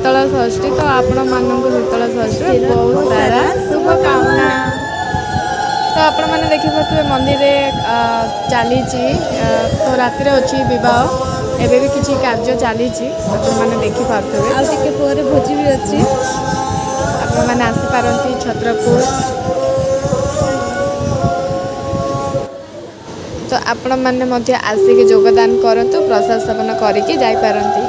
शीतल षष्ठी तो आपण मानक शीतल षष्ठी बहुत सारा शुभकामना। तो आपण मैंने देखिपे मंदिर चली तो रातिर अच्छी बह एबे भी किसी कार्य चली मैंने देखिपे आगे भोजी भी अच्छी आपण मैंने आसीपारती छत्रपुर। तो आपण मैंने आसिक योगदान करूँ प्रसाद सेवन करके जापारती।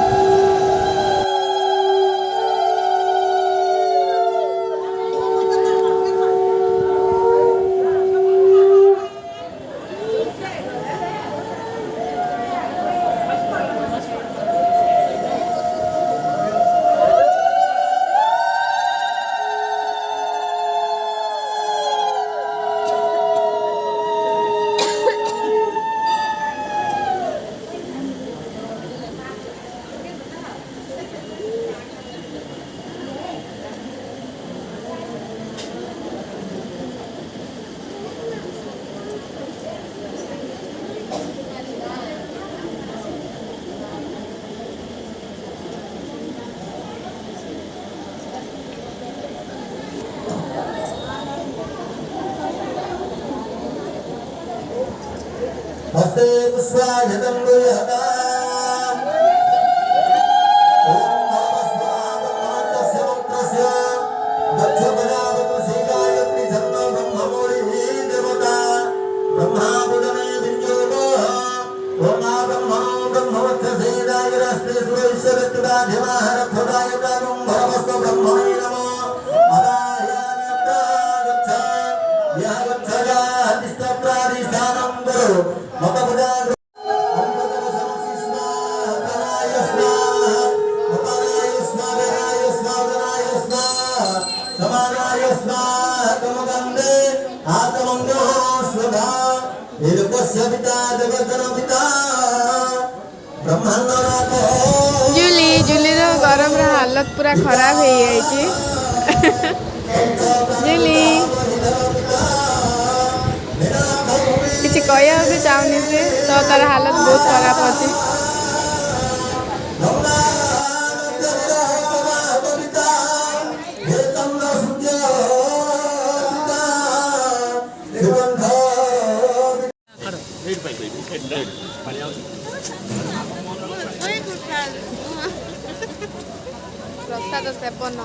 हस्ते पुष्पायतं गुह्यता ओम नमस्वादमन्तस्य मंत्रस्य दक्ष प्रजापति श्रीगायत्री धर्म ब्रह्ममूर्ति देवता ब्रह्मा बुदने विञ्जोगो ओम ब्रह्मणो ब्रह्मवत्स सेदायरस्ते सुरेश्वरत्वाधिमाहर प्रदाय प्रागं भवस्व ब्रह्मणे नमो अदायान्यप्रा गच्छ यः गच्छया हतिस्तप्रादिष्ठानं गुरु जूली जूली रो गरम रा हालत पूरा खराब हो जाइए। जूली किसी कहया भी चाहूनी से तो तार हालत बहुत खराब होती। प्रसाद सेवन